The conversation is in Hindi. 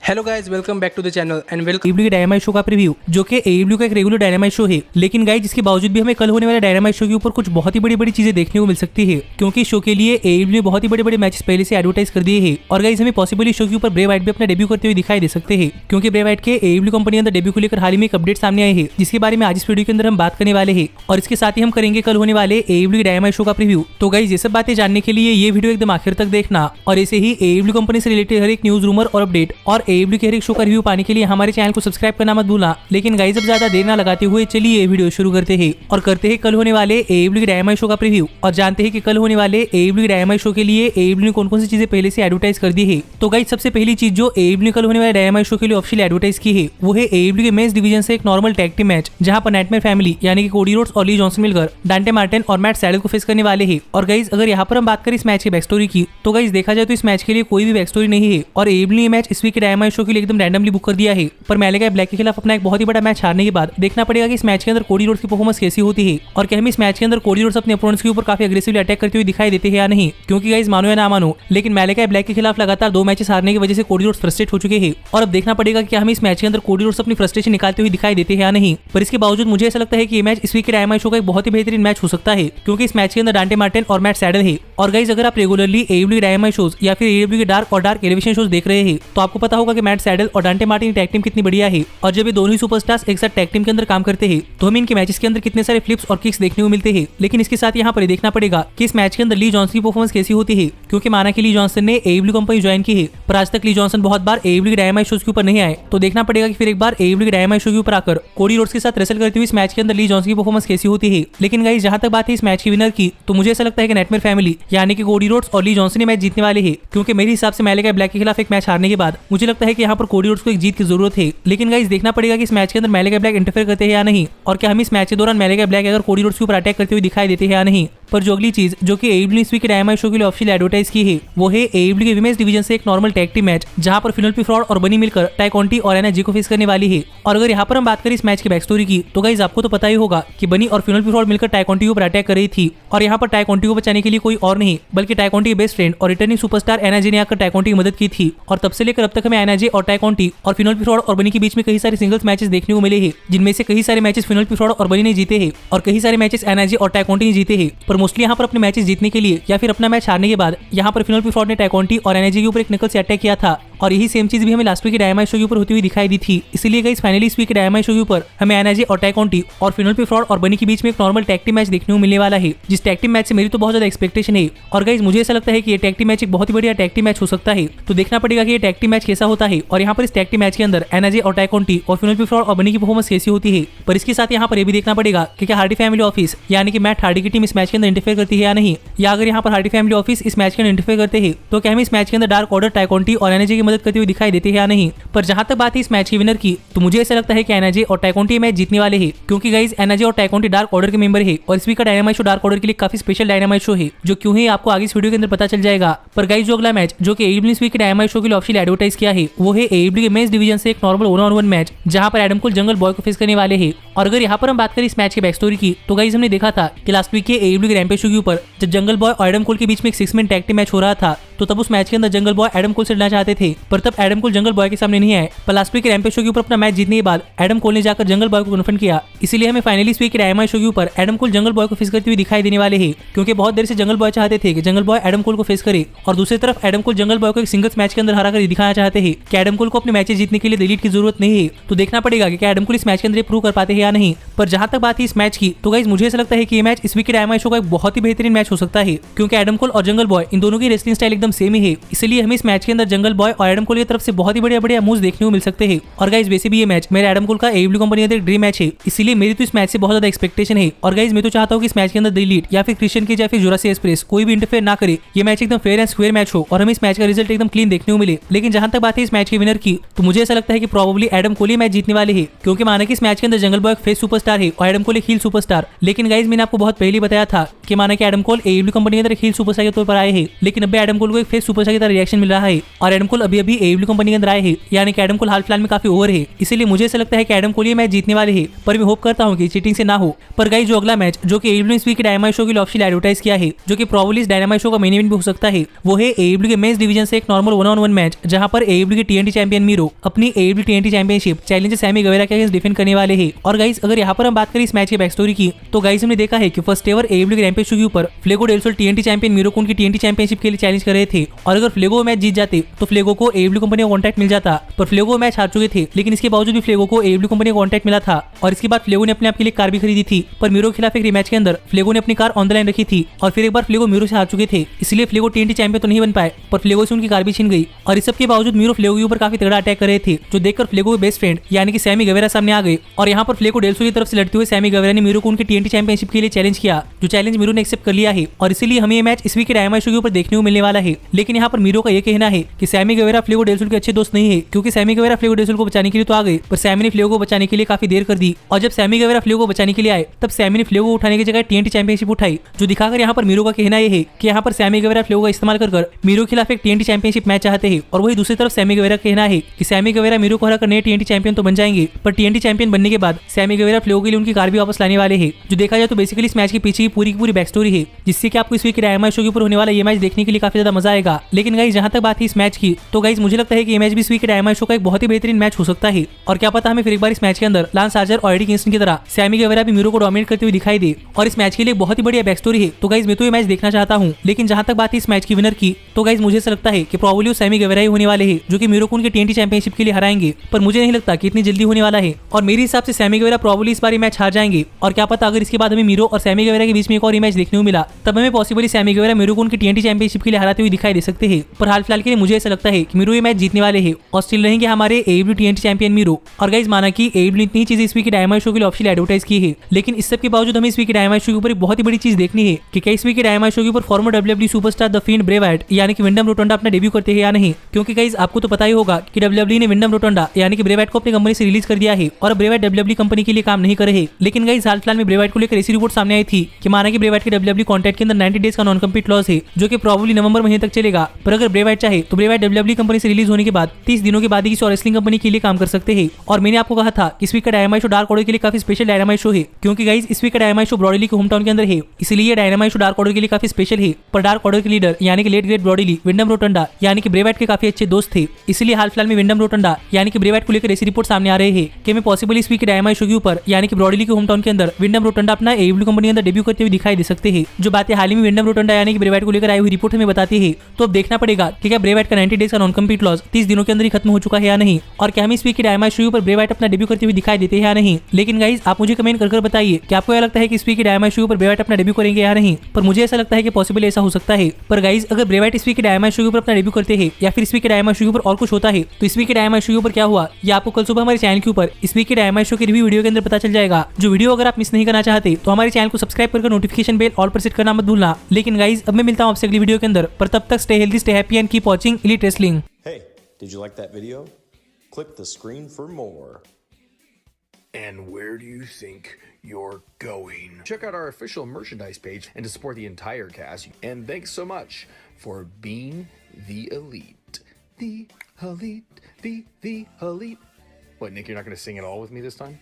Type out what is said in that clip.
Hello guys, welcome back to the channel and welcome AEW के डायनामाइट शो का प्रीव्यू, जो कि AEW का एक रेगुलर डायनामाइट शो है। लेकिन गाइस इसके बावजूद भी हमें कल होने वाले डायनामाइट शो के ऊपर कुछ बहुत ही बड़ी चीजें देखने को मिल सकती है, क्योंकि शो के लिए AEW ने बहुत ही बड़े मैचेस पहले से एडवर्टाइज कर दिए हैं। और गाइस हमें पॉसिबली शो के ऊपर ब्रे वाइट भी अपना डेब्यू करते हुए दिखाई दे सकते हैं, क्योंकि ब्रे वाइट के AEW कंपनी के अंदर डेब्यू को लेकर हाल ही में एक अपडेट सामने आए हैं, जिसके बारे में आज इस वीडियो के अंदर हम बात करने वाले हैं। और इसके साथ ही हम करेंगे कल होने वाले AEW के डायनामाइट शो का प्रीव्यू। तो गाइस ये सब बातें जानने के लिए ये वीडियो एकदम आखिर तक देखना, और ऐसे ही AEW कंपनी से रिलेटेड हर एक न्यूज, रूमर और अपडेट और AEW के हर एक शो का रिव्यू पाने के लिए हमारे चैनल को सब्सक्राइब करना मत भूलना। लेकिन गाइस अब ज्यादा देर ना लगाते हुए चलिए ये वीडियो शुरू करते हैं और करते हैं कल होने वाले AEW के डायनामाइट शो का प्रीव्यू, और जानते हैं कि कल होने वाले AEW के डायनामाइट शो के लिए AEW ने कौन कौन सी चीजें पहले से एडवर्टाइज कर दी है। तो गाइस सबसे पहली चीज जो AEW ने कल होने वाले डायनामाइट शो के लिए ऑफिशियल एडवर्टाइज की है, वो है AEW के मेंस डिवीजन से एक नॉर्मल टैग टीम मैच, जहां पर नाइटमेयर फैमिली यानी कि कोडी रोड्स और ली जॉनसन मिलकर डांटे मार्टिन और मैट सैडल को फेस करने वाले हैं। और गाइस अगर यहाँ पर हम बात करें इस मैच की बैक स्टोरी की, तो गाइस देखा जाए तो इस मैच के लिए कोई भी बैक स्टोरी नहीं है, और AEW ने मैच इस वीक के डायनामाइट शो के लिए एकदम रैंडमली बुक कर दिया है। पर मैलेकाई ब्लैक के खिलाफ अपना एक बहुत ही बड़ा मैच हारने के बाद देखना पड़ेगा कि इस मैच के अंदर कोडी रोड्स की परफॉर्मेंस कैसी होती है, और क्या हम इस मैच के अंदर कोडी रोड्स अपने अपोनेंट्स के ऊपर काफी अग्रेसिवली अटैक करते हुए दिखाई देते हैं या नहीं। क्योंकि गाइस मानो या ना मानो, लेकिन मैलेकाई ब्लैक के खिलाफ लगातार 2 मैचेस हारने की वजह से कोडी रोड्स फ्रस्ट्रेट हो चुके हैं, और अब देखना पड़ेगा कि हम इस मैच के अंदर कोडी रोड्स अपनी फ्रस्ट्रेशन निकालते हुए दिखाई देते हैं या नहीं। पर इसके बावजूद मुझे ऐसा लगता है कि ये मैच इस वीक के डायनामाइट शो का एक बहुत ही बेहतरीन मैच हो सकता है, क्योंकि इस मैच के अंदर डांटे मार्टिन और मैट सैडल है। और गाइस अगर आप रेगुलरली AEW के डायनामाइट शोज या फिर AEW के डार्क और डार्क एलिवेशन शोज देख रहे हैं, तो आपको पता होगा कि मैट सैडल और डांटे मार्टिन की टैग टीम कितनी बढ़िया है। और जब ये दोनों ही सुपरस्टार्स एक साथ टैग टीम के अंदर काम करते हैं, तो हमें इनके मैचेस के अंदर कितने सारे फ्लिप्स और किक्स देखने को मिलते हैं। लेकिन इसके साथ यहाँ पर देखना पड़ेगा कि इस मैच के अंदर ली जॉनसन की परफॉर्मेंस कैसी होती है, क्योंकि माना कि ली जॉनसन ने AEW कंपनी ज्वाइन की है, पर आज तक ली जॉनसन बहुत बार AEW के डायनामाइट शोज के ऊपर नहीं आए। तो देखना पड़ेगा कि फिर एक बार AEW के डायनामाइट शो के ऊपर आकर कोडी रोड्स के साथ रेसल करते हुए इस मैच के अंदर ली जॉनसन की परफॉर्मेंस कैसी होती है। लेकिन गाइस जहां तक बात है इस मैच की विनर की, तो मुझे ऐसा लगता है कि नाइटमेयर फैमिली यानी कि कोडी रोड्स और ली जॉनसन ही मैच जीतने वाले हैं, क्योंकि मेरे हिसाब से मैलेकाई ब्लैक के खिलाफ एक मैच हारने के बाद मुझे लगता है कि यहाँ पर कोडी रोड्स को एक जीत की जरूरत है। लेकिन गाइस देखना पड़ेगा कि इस मैच के अंदर मैलेकाई ब्लैक इंटरफेयर करते हैं या नहीं, और क्या हम इस मैच के दौरान मैलेकाई ब्लैक अगर कोडी रोड्स के ऊपर अटैक करते हुए दिखाई देते हैं या नहीं। पर जो अगली चीज जो कि AEW ने इस वीक के डायनामाइट शो के लिए ऑफिशियल एडवर्टाइज की है, वो है AEW के विमेंस डिवीजन से एक नॉर्मल टैग टीम मैच, जहां पर फिनोपेनी फ्रॉड और बनी मिलकर टाई कॉन्टी और एना जे को फेस करने वाली है। और अगर यहाँ पर हम बात करें इस मैच की बैक स्टोरी की, तो गाइस आपको तो पता ही होगा कि बनी और फिनोपेनी फ्रॉड मिलकर टाई कॉन्टी पर अटैक कर रही थी, और यहाँ पर टाई कॉन्टी को बचाने के लिए कोई और नहीं बल्कि टाई कॉन्टी के बेस्ट फ्रेंड और रिटर्निंग सुपरस्टार एना जे ने आकर टाई कॉन्टी की मदद की थी। और तब से लेकर अब तक हमें एना जे और टाई कॉन्टी और फिनोपेनी फ्रॉड और बनी के बीच में कई सारे सिंगल्स मैचेस देखने को मिले हैं, जिनमें से कई सारे मैचेस फिनोपेनी फ्रॉड और बनी ने जीते हैं, और कई सारे मैचेस एना जे और टाई कॉन्टी ने जीते हैं। पर मोस्टली यहाँ पर अपने मैचेस जीतने के लिए या फिर अपना मैच हारने के बाद यहाँ पर फिनोपेनी फ्रॉड ने टाई कॉन्टी और एना जे के ऊपर एक नकल से अटैक किया था, और यही सेम चीज भी हमें लास्ट वीक के डायनामाइट शो के ऊपर होती हुई दिखाई दी थी। इसलिए गाइस फाइनली इस वीक के डायनामाइट शो के ऊपर हमें एना जे और टाई कॉन्टी और फिनोपेनी फ्रॉड और बनी के बीच में एक नॉर्मल टैग टीम मैच देखने को मिलने वाला है, जिस टैग टीम मैच से मेरी तो बहुत ज्यादा एक्सपेक्टेशन है। और गाइस मुझे ऐसा लगता है कि ये टैग टीम मैच एक बहुत ही बढ़िया टैग टीम मैच हो सकता है। तो देखना पड़ेगा कि ये टैग टीम मैच कैसा होता है, और यहाँ पर इस टैग टीम मैच के अंदर एना जे और टाई कॉन्टी और फिनोपेनी फ्रॉड और बनी की परफॉर्मेंस कैसी होती है। पर इसके साथ यहाँ पर ये भी देखना पड़ेगा कि क्या हार्डी फैमिली ऑफिस यानी कि मैट हार्डी की टीम इस मैच के अंदर इंटरफेयर करती है या नहीं, या अगर यहाँ पर हार्डी फैमिली ऑफिस इस मैच के अंदर इंटरफेयर करते हैं, तो क्या हम इस मैच के अंदर डार्क ऑर्डर, टाई कॉन्टी और एना जे की मदद करते हुए दिखाई देते हैं या नहीं। पर जहां तक बात है इस मैच की विनर की, तो मुझे ऐसा लगता है कि एना जे और टाई कॉन्टी मैच जीतने वाले हैं, क्योंकि गाइस एना जे और टाई कॉन्टी डार्क ऑर्डर के मेंबर है, और इस वीक का डायनामाइट शो डार्क ऑर्डर के लिए काफी स्पेशल डायनामाइट शो है, जो क्यों है आपको आगे इस वीडियो के अंदर पता चल जाएगा। पर गाइस जो अगला मैच जो कि AEW ने इस वीक के डायनामाइट शो के लिए ऑफिशियल एडवर्टाइज किया है, वो है AEW के मेंस डिवीजन से एक नॉर्मल 1-on-1 मैच, जहां पर एडम कोल जंगल बॉय को फेस करने वाले हैं। और अगर यहाँ पर हम बात करें इस मैच की बैक स्टोरी की, तो गाइस हमने देखा था कि लास्ट वीक के AEW के रैम्पेज शो के ऊपर जब जंगल बॉय और एडम कोल के बीच में एक 6-मैन टैग टीम मैच हो रहा था, तो तब उस मैच के अंदर जंगल बॉय एडम कोल से लड़ना चाहते थे, पर तब एडम कोल जंगल बॉय के सामने नहीं आए। पर लास्ट वीक के रैम्पेज शो के ऊपर अपना मैच जीतने के बाद एडम कोल ने जाकर जंगल बॉय को कन्फ्रंट किया। इसीलिए हमें फाइनली इस वीक के डायनामाइट शो के ऊपर एडम कोल जंगल बॉय को फेस करते हुए दिखाई देने वाले हैं, क्योंकि बहुत देर से जंगल बॉय चाहते थे कि जंगल बॉय एडम कोल को फेस करे, और दूसरी तरफ एडम कोल जंगल बॉय को एक सिंगल्स मैच के अंदर हरा कर दिखाना चाहते हैं कि एडम कोल को अपने मैचेस जीतने के लिए डिलीट की जरूरत नहीं है। तो देखना पड़ेगा कि क्या एडम कोल इस मैच के अंदर प्रूव कर पाते हैं या नहीं। पर जहां तक बात है इस मैच की, तो गाइस मुझे ऐसा लगता है कि ये मैच इस वीक के डायनामाइट शो का एक बहुत ही बेहतरीन मैच हो सकता है, क्योंकि एडम कोल और जंगल बॉय इन दोनों की रेसलिंग स्टाइल एकदम सेम ही है। इसलिए हमें इस मैच के अंदर जंगल बॉय और एडम कोल की तरफ से बहुत ही बढ़िया मूव्स देखने को मिल सकते हैं। और गाइस वैसे भी ये मैच मेरे एडम कोल का AEW कंपनी के अंदर एक ड्रीम मैच है, इसलिए मेरी तो इस मैच से बहुत ज्यादा एक्सपेक्टेशन है। और गाइस मैं तो चाहता हूँ कि इस मैच के अंदर डिलीट या फिर क्रिश्चियन केज या फिर जुरासिक एक्सप्रेस कोई भी इंटरफेयर ना करे, ये मैच एकदम फेयर एंड स्क्वायर मैच हो और हमें इस मैच का रिजल्ट एकदम क्लीन देखने को मिले। लेकिन जहां तक बात है इस मैच के विनर की, तो मुझे ऐसा लगता है कि प्रोबेबली एडम कोल ही मैच जीतने वाले हैं, क्योंकि माना कि इस मैच के अंदर जंगल बॉय एक फेस सुपरस्टार है और एडम कोल एक हील सुपरस्टार। लेकिन गाइस मैंने आपको बहुत पहले बताया था कि माना कि एडम कोल AEW कंपनी के अंदर एक हील सुपरस्टार के तौर पर आए हैं, लेकिन अब एडम कोल को एक फेस सुपरस्टार की तरह रिएक्शन मिल रहा है, और एडम कोल अब अभी अभी एडब्ल्यू कंपनी के अंदर आए हैं, यानी कि एडम कोल हाल फिलहाल में काफी ओवर है, इसीलिए मुझे ऐसा लगता है कि एडम कोल ये मैच जीतने वाले हैं। पर मैं होप करता हूँ कि चीटिंग से ना हो। पर गाइस जो अगला मैच जो कि एडब्ल्यू ने इस वीक के डायनामाइट शो के लिए ऑफिशियल एडवर्टाइज किया है, जो कि प्रोबेबली इस डायनामाइट शो का मेन इवेंट भी हो सकता है, वो है एडब्ल्यू के मेंस डिवीजन से एक नॉर्मल 1-on-1 मैच, जहां पर एडब्ल्यू के टीएनटी चैंपियन मीरो अपनी AEW TNT championship challenger Sammy Guevara के अगेंस्ट डिफेंड करने वाले हैं। और गाइस अगर यहाँ पर हम बात करें इस मैच की बैक स्टोरी की, तो गाइस हमने देखा है कि फर्स्ट एवर एडब्ल्यू के रैम्पेज शो के ऊपर Fuego del Sol TNT champion Miro को उनकी टीएनटी चैंपियनशिप के लिए चैलेंज कर रहे थे, और अगर फ्लेगो मैच जीत जाते तो फ्लेगो को एडब्ल्यू कंपनी का कॉन्ट्रैक्ट मिल जाता। पर फ्लेगो मैच हार चुके थे, लेकिन इसके बावजूद भी फ्लेगो को एडब्ल्यू कंपनी का कॉन्ट्रैक्ट मिला था, और इसके बाद फ्लेगो ने अपने आप के लिए कार भी खरीदी थी। पर मीरो के खिलाफ एक रिमैच के अंदर फ्लेगो ने अपनी कार ऑन द लाइन रखी थी, और फिर एक बार फ्लेगो मीरो से हार चुके थे, इसलिए फ्लेगो टीएनटी चैंपियन तो नहीं बन पाए, पर फ्लेगो से उनकी कार भी छीन गई। और इस सब के बावजूद मीरो फ्लेगो के ऊपर काफी तगड़ा अटैक कर रहे थे, जो देखकर फ्लेगो के बेस्ट फ्रेंड यानी कि सैमी गवेरा सामने आ गए। और यहाँ पर फ्लेगो डेल सोल की तरफ से लड़ते हुए सैमी गवेरा ने मीरो को उनकी टीएनटी चैंपियनशिप के लिए चैलेंज किया, जो चैलेंज मीरो ने एक्सेप्ट कर लिया है, और इसीलिए हमें ये मैच इस वीक के डायनामाइट शो के ऊपर देखने को मिलने वाला है। लेकिन यहाँ पर मीरो का ये कहना है कि सैमी गवेरा फ्लेगो डेल सोल के अच्छे दोस्त नहीं है, क्योंकि सैमी गवेरा फ्लेगो डेल सोल को बचाने के लिए तो आ गए, पर सैमी ने फ्लेगो को बचाने के लिए काफी देर कर दी। और जब सैमी गवेरा फ्लेगो को बचाने के लिए आए, तब सैमी ने फ्लेगो को उठाने की जगह टीएनटी चैंपियनशिप उठाई, जो दिखाकर यहाँ पर मीरो का कहना यह है कि यहाँ पर सैमी गवेरा फ्लेगो का इस्तेमाल कर मीरो के खिलाफ एक टीएनटी चैंपियनशिप मैच चाहते हैं। और वही दूसरी तरफ सैमी गवेरा का कहना है कि सैमी गवेरा मीरो को हराकर नए टीएनटी चैंपियन तो बन जाएंगे, पर टीएनटी चैंपियन बनने के बाद सैमी गवेरा फ्लेगो के लिए उनकी कार भी वापस लाने वाले हैं। जो देखा जाए तो बेसिकली इस मैच के पीछे की पूरी बैक स्टोरी है, जिससे कि आपको इस वीक के डायनामाइट शो के ऊपर होने वाला ये मैच देखने के लिए काफी ज्यादा मजा आएगा। लेकिन गाइस जहां तक बात है इस मैच की, तो गाइस मुझे लगता है कि ये मैच भी इस वीक के डायनामाइट शो का एक बहुत ही बेहतरीन मैच हो सकता है। और क्या पता हमें फिर एक बार इस मैच के अंदर लांस आर्चर और एडी किंगस्टन की तरह सैमी गवेरा भी मीरो को डोमिनेट करते हुए दिखाई दे। और इस मैच के लिए बहुत ही बढ़िया बैक स्टोरी है, तो गाइस मैं तो ये मैच देखना चाहता हूँ। लेकिन जहां तक बात है इस मैच की विनर की, तो गाइस मुझे ऐसा लगता है कि प्रोबेबली सैमी गवेरा ही होने वाले हैं, जो कि मीरो को उनके टीएनटी चैंपियनशिप के लिए हराएंगे। पर मुझे नहीं लगता कि इतनी जल्दी होने वाला है, और मेरे हिसाब से सैमी गवेरा प्रोबेबली इस बार मैच हार जाएंगे। और क्या पता अगर इसके बाद हमें मीरो और सैमी गवेरा के बीच में एक और मैच देखने को मिला, तब हमें पॉसिबली सैमी गवेरा मीरो को उनकी टीएनटी चैंपियनशिप के लिए हराते हुए दिखाई दे सकते हैं। पर हाल फिलहाल के लिए मुझे ऐसा लगता है कि मीरो ये मैच जीतने वाले हैं, और स्टिल रहेंगे हमारे एडब्ल्यू टीएनटी चैंपियन मीरो। और गाइस माना कि एडब्ल्यू इतनी चीजें इस वीक के डायनामाइट शो के लिए ऑफिशियल एडवर्टाइज की है, लेकिन इस सब के बावजूद हमें इस वीक के डायनामाइट शो के ऊपर एक बहुत ही बड़ी चीज देखनी है कि क्या इस वीक के डायनामाइट शो के ऊपर फॉर्मर डब्ल्यूडब्ल्यूई सुपरस्टार द फिend ब्रे वायट यानी कि विंडम रोटोंडा अपना डेब्यू करते हैं या नहीं। क्योंकि गाइस आपको तो पता ही होगा कि डब्ल्यूडब्ल्यूई ने विंडम रोटोंडा यानी कि ब्रे वायट को अपनी कंपनी से रिलीज कर दिया है, और अब ब्रे वायट डब्ल्यूडब्ल्यूई कंपनी के लिए काम नहीं कर रहे। लेकिन गाइस हाल फिलहाल में ब्रे वायट को लेकर ऐसी रिपोर्ट सामने आई थी कि माना कि ब्रे वायट के डब्ल्यूडब्ल्यूई कॉन्ट्रैक्ट के अंदर 90 डेज का नॉन कम्पीट क्लॉज है, जो कि प्रोबेबली नवंबर महीने तक चलेगा। पर अगर ब्रे वायट चाहे तो ब्रे वायट डब्ल्यूडब्ल्यूई कंपनी से रिलीज होने के बाद 30 दिनों के बाद ही किसी और रेसलिंग कंपनी के लिए काम कर सकते हैं। और मैंने आपको कहा था कि इस वीक का डायनामाइट शो डार्क ऑर्डर के लिए काफी स्पेशल डायनामाइट शो है, क्योंकि गाइस इस वीक का डायनामाइट शो ब्रॉडी ली के होम टाउन के अंदर है, इसलिए डायनामाइट शो डार्क ऑर्डर के लिए काफी स्पेशल है। पर डार्क ऑर्डर के लीडर यानी कि लेट ग्रेट ब्रॉडी ली विंडम रोटोंडा यानी कि ब्रे वायट के काफी अच्छे दोस्त थे, इसलिए हाल फिलहाल में विंडम रोटोंडा यानी कि ब्रे वायट को लेकर ऐसी रिपोर्ट सामने आ रहे हैं कि मैं पॉसिबल इस वीक के डायनामाइट शो के ऊपर यानी कि ब्रॉडी ली के होम टाउन के अंदर विंडम रोटोंडा अपना एडब्ल्यू कंपनी के अंदर डेब्यू करते हुए दिखाई दे सकते हैं। जो बातें हाल ही में विंडम रोटोंडा यानी कि ब्रे वायट को लेकर आई हुई रिपोर्ट हमें बताती है, तो अब देखना पड़ेगा कि क्या ब्रे वायट का 90 डेज का नॉन कम्पीट क्लॉज 30 दिनों के अंदर ही खत्म हो चुका है या नहीं, और क्या हम इस वीक के डायनामाइट शो पर ब्रे वायट अपना डेब्यू करते हुए दिखाई देते हैं या नहीं। लेकिन गाइस आप मुझे कमेंट कर बताइए कि आपको क्या लगता है कि इस वीक के डायनामाइट शो पर ब्रे वायट अपना डेब्यू करेंगे या नहीं। पर मुझे ऐसा लगता है कि पॉसिबल ऐसा हो सकता है। पर गाइस अगर ब्रे वायट इस वीक के डायनामाइट शो पर अपना डेब्यू करते हैं या फिर इस वीक के डायनामाइट शो पर और कुछ होता है, तो इस वीक के डायनामाइट शो पर क्या हुआ ये आपको कल सुबह हमारे चैनल के ऊपर इस वीक के डायनामाइट शो के रिव्यू वीडियो के अंदर पता चल जाएगा। जो वीडियो अगर आप मिस नहीं करना चाहते तो हमारे चैनल को सब्सक्राइब करके नोटिफिकेशन बेल ऑल पर सेट करना मत भूलना। लेकिन गाइस अब मैं मिलता हूं आपसे अगली वीडियो के अंदर, पर तब तक stay healthy, stay happy and keep watching elite wrestling. Hey, did you like that video? Click the screen for more. And where do you think you're going? Check out our official merchandise page and to support the entire cast. And thanks so much for being the elite. The elite, the elite. What, Nick, you're not going to sing it all with me this time?